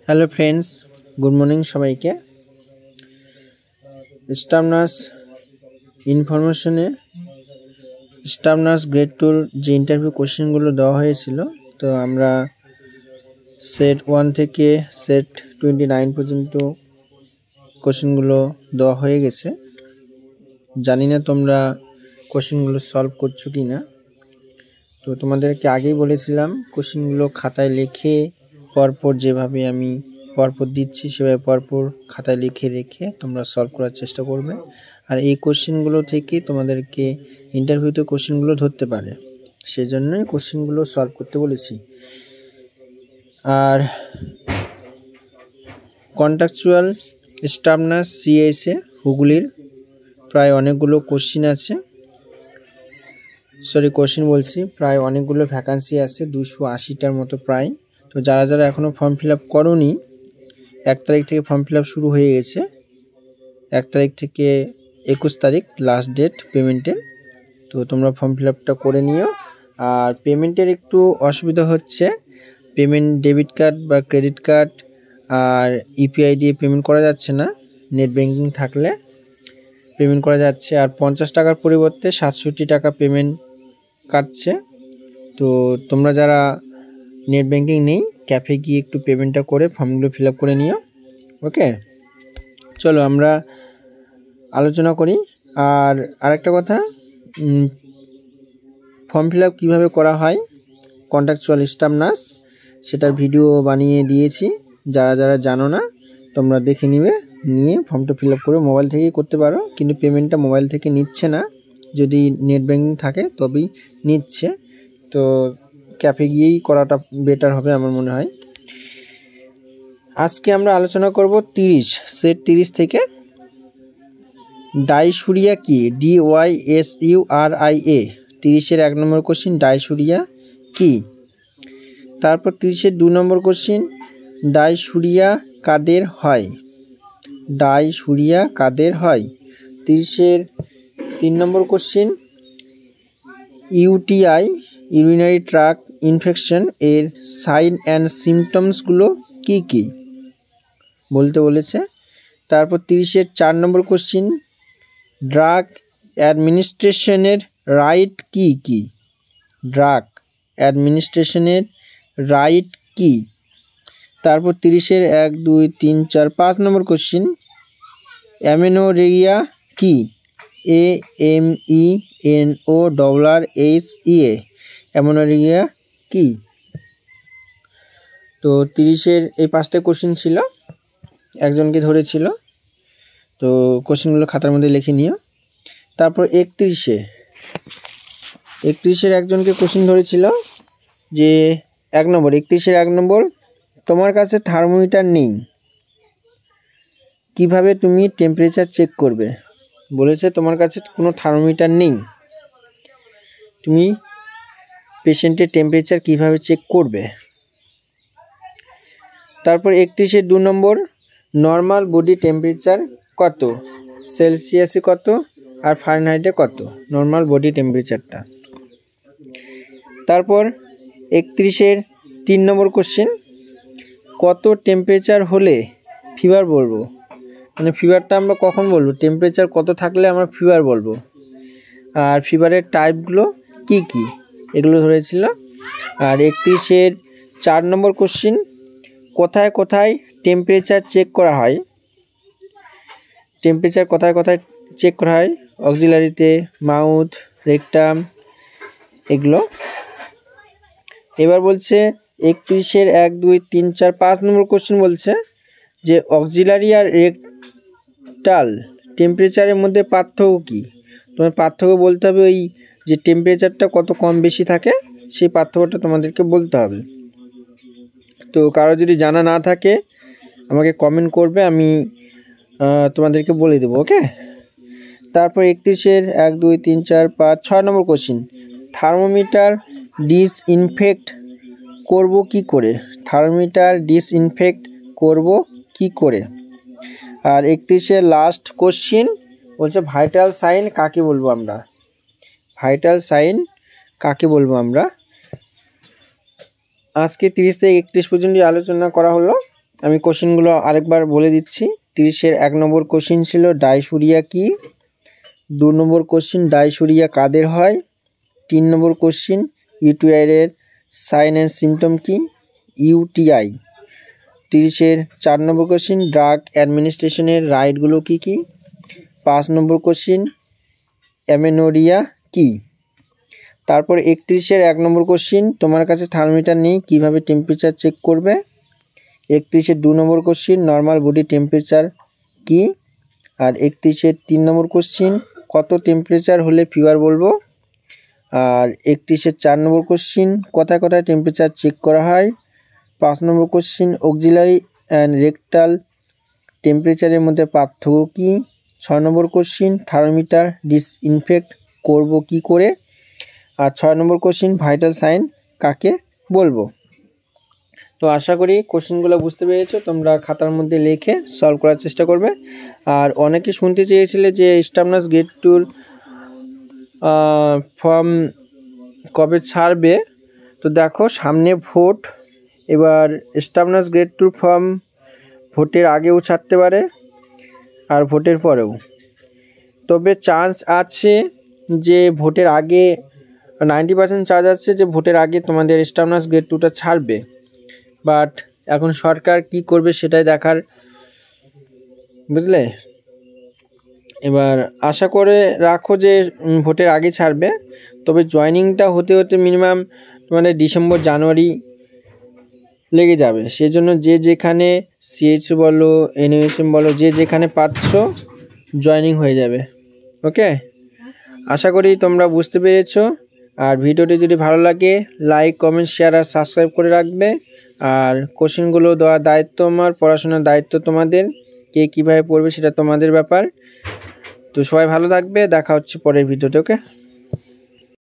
Hello friends, good morning সবাইকে। Staff nurse ইনফরমেশনে staff nurse grade 2 যে ইন্টারভিউ কোশ্চেনগুলো দেওয়া হয়েছিল, তো আমরা সেট 1 থেকে সেট 29 পর্যন্ত কোশ্চেনগুলো দেওয়া হয়ে গেছে। জানি না তোমরা কোশ্চেনগুলো সলভ করছো কি না। তো তোমাদেরকে আগেই বলেছিলাম কোশ্চেনগুলো খাতায় লিখে পরপর যেভাবে আমি পরপর দিচ্ছি সেভাবে পরপর খাতায় লিখে রেখে তোমরা সলভ করার চেষ্টা করবে। আর এই কোশ্চেনগুলো থেকে তোমাদেরকে ইন্টারভিউতে কোশ্চেনগুলো ধরতে পারে, সেই জন্যই কোশ্চেনগুলো সলভ করতে বলেছি। আর কন্ট্রাকচুয়াল স্টাফ নার্স সিএসএ হুগলির প্রায় অনেকগুলো কোশ্চেন আছে, প্রায় অনেকগুলো ভ্যাকান্সি আছে, 280টার মতো প্রায়। তো যারা যারা এখনও ফর্ম ফিল আপ করোনি, 1 তারিখ থেকে ফর্ম ফিল আপ শুরু হয়ে গেছে। 1 তারিখ থেকে 21 তারিখ লাস্ট ডেট পেমেন্টের। তো তোমরা ফর্ম ফিল আপটা করে নিও। আর পেমেন্টের একটু অসুবিধা হচ্ছে, পেমেন্ট ডেবিট কার্ড বা ক্রেডিট কার্ড আর ইউপিআই দিয়ে পেমেন্ট করা যাচ্ছে না। নেট ব্যাঙ্কিং থাকলে পেমেন্ট করা যাচ্ছে, আর 50 টাকার পরিবর্তে 67 টাকা পেমেন্ট কাটছে। তো তোমরা যারা নেট ব্যাঙ্কিং নেই, ক্যাফে গিয়ে একটু পেমেন্টটা করে ফর্মগুলো ফিল আপ করে নিও। ওকে, চলো আমরা আলোচনা করি। আর আরেকটা কথা, ফর্ম ফিল আপ কীভাবে করা হয় কন্ট্রাকচুয়াল স্টাফ নার্স, সেটার ভিডিও বানিয়ে দিয়েছি। যারা যারা জানো না তোমরা দেখে নিয়ে ফর্মটা ফিল আপ করে মোবাইল থেকেই করতে পারো, কিন্তু পেমেন্টটা মোবাইল থেকে নিচ্ছে না, যদি নেট ব্যাঙ্কিং থাকে তবেই নিচ্ছে। তো ক্যাফে গিয়েই করাটা বেটার হবে আমার মনে হয়। আজকে আমরা আলোচনা করব সেট 30 থেকে ডাইসুরিয়া কি, DYSURIA। 30-এর 1 নম্বর কোশ্চিন ডাইসুরিয়া কি। তারপর 30-এর 2 নম্বর কোশ্চিন ডাইসুরিয়া কাদের হয়। 30-এর 3 নম্বর question UTI urinary tract infection এর সাইন অ্যান্ড সিমটমসগুলো কি কি বলতে বলেছে। তারপর 30-এর 4 নম্বর কোশ্চিন ড্রাগ অ্যাডমিনিস্ট্রেশনের রাইট কি কি। ড্রাগ অ্যাডমিনিস্ট্রেশনের রাইট কি। তারপর 30-এর 1, 2, 3, 4, 5 নম্বর কোশ্চিন অ্যামেনোরেরিয়া কি। AMENORRHEA অ্যামেনোরেরিয়া কি। তো 30-এর এই 5টা কোশ্চিন ছিল, একজনকে ধরেছিল। তো কোশ্চেনগুলো খাতার মধ্যে লিখে নিও। তারপর 31-এর একজনকে কোশ্চেন ধরেছিল যে 31-এর 1 নম্বর তোমার কাছে থার্মোমিটার নেই, কিভাবে তুমি টেম্পারেচার চেক করবে। বলেছে তোমার কাছে কোনো থার্মোমিটার নেই, তুমি পেশেন্টের টেম্পারেচার কিভাবে চেক করবে। তারপর 31-এর 2 নম্বর নর্মাল বডি টেম্পারেচার কত, সেলসিয়াসে কত আর ফারেনহাইটে কত নর্মাল বডি টেম্পারেচারটা। তারপর 31-এর 3 নম্বর কোশ্চেন কত টেম্পারেচার হলে ফিভার বলবো, মানে ফিভারটা আমরা কখন বলবো, টেম্পারেচার কত থাকলে আমরা ফিভার বলবো। আর ফিভারের টাইপগুলো কি কি এগুলো ধরেছিল। আর 31-এর 4 নম্বর কোশ্চেন কোথায় কোথায় টেম্পারেচার চেক করা হয়। টেম্পারেচার কোথায় কোথায় চেক করা হয়, অক্সিলারিতে, মাউথ, রেকটাম, এগুলো। এবার বলছে 31-এর 1, 2, 3, 4, 5 নম্বর কোশ্চেন বলছে যে অক্সিলারি আর রেকটাল টেম্পারেচারের মধ্যে পার্থক্য কী। তোমার পার্থক্য বলতে হবে, ওই যে টেম্পারেচারটা কত কম বেশি থাকে সেই পার্থক্যটা তোমাদেরকে বলতে হবে। তো কারো যদি জানা না থাকে আমাকে কমেন্ট করবে, আমি তোমাদেরকে বলে দেবো। ওকে, তারপর 31-এর 1, 2, 3, 4, 5, 6 নম্বর কোশ্চিন থার্মোমিটার ডিসইনফেক্ট করব কি করে। থার্মোমিটার ডিসইনফেক্ট করব কি করে। আর 31-এর লাস্ট কোশ্চিন বলছে ভাইটাল সাইন কাকে বলবো আমরা। ভাইটাল সাইন কাকে বলবো আমরা। আজকে 30 থেকে 31 পর্যন্ত আলোচনা করা হলো। আমি কোশ্চেনগুলো আরেকবার বলে দিচ্ছি। 30-এর 1 নম্বর কোশ্চেন ছিল ডাইসুরিয়া কি। 2 নম্বর কোশ্চেন ডাইসুরিয়া কাদের হয়। 3 নম্বর কোশ্চেন ইউটিআইয়ের সাইন অ্যান্ড সিমটম কি, ইউটিআই। 30-এর 4 নম্বর কোশ্চেন ড্রাগ অ্যাডমিনিস্ট্রেশনের রাইটগুলো কি কি। 5 নম্বর কোশ্চেন অ্যামেনোরিয়া কি। তারপর 31-এর 1 নম্বর কোশ্চেন তোমার কাছে থার্মোমিটার নেই, কিভাবে টেম্পারেচার চেক করবে। 31-এর 2 নম্বর কোশ্চেন নর্মাল বডি টেম্পারেচার কি। আর 31-এর 3 নম্বর কোশ্চেন কত টেম্পারেচার হলে ফিভার বলবো। আর 31-এর 4 নম্বর কোশ্চেন কোথায় কোথায় টেম্পারেচার চেক করা হয়। 5 নম্বর কোশ্চেন অক্সিলারি অ্যান্ড রেকটাল টেম্পারেচারের মধ্যে পার্থক্য কী। 6 নম্বর কোশ্চেন থার্মোমিটার ডিসইনফেক্ট করব কি করে। আর 6 নম্বর কোশ্চেন ভাইটাল সাইন কাকে বলবো। তো আশা করি কোশ্চেনগুলো বুঝতে পেরেছো, তোমরা খাতার মধ্যে লিখে সলভ করার চেষ্টা করবে। আর অনেকে শুনতে চেয়েছিলে যে স্টাফ নার্স গ্রেড 2 ফর্ম কবে ছাড়বে। তো দেখো সামনে ভোট, এবার স্টাফ নার্স গ্রেড 2 ফর্ম ভোটের আগেও ছাড়তে পারে আর ভোটের পরেও। তবে চান্স আছে যে ভোটের আগে 90% চান্স আছে যে ভোটের আগে তোমাদের স্টাফ নার্স গ্রেড 2টা ছাড়বে। বাট এখন সরকার কি করবে সেটাই দেখার, বুঝলে। এবার আশা করে রাখো যে ভোটের আগে ছাড়বে। তবে জয়েনিংটা হতে হতে মিনিমাম তোমাদের ডিসেম্বর জানুয়ারি লেগে যাবে। সেই জন্য যে যেখানে সিএইচ বলো এনইউএসএম বলো যে যেখানে পাচ্ছ জয়েনিং হয়ে যাবে। ওকে, আশা করি তোমরা বুঝতে পেরেছো। আর ভিডিওটি যদি ভালো লাগে লাইক কমেন্ট শেয়ার আর সাবস্ক্রাইব করে রাখবে। আর কোশ্চেনগুলো দেওয়ার দায়িত্ব আমার, পড়াশোনার দায়িত্ব তোমাদের, কে কীভাবে পড়বে সেটা তোমাদের ব্যাপার। তো সবাই ভালো থাকবে, দেখা হচ্ছে পরের ভিডিওতে। ওকে।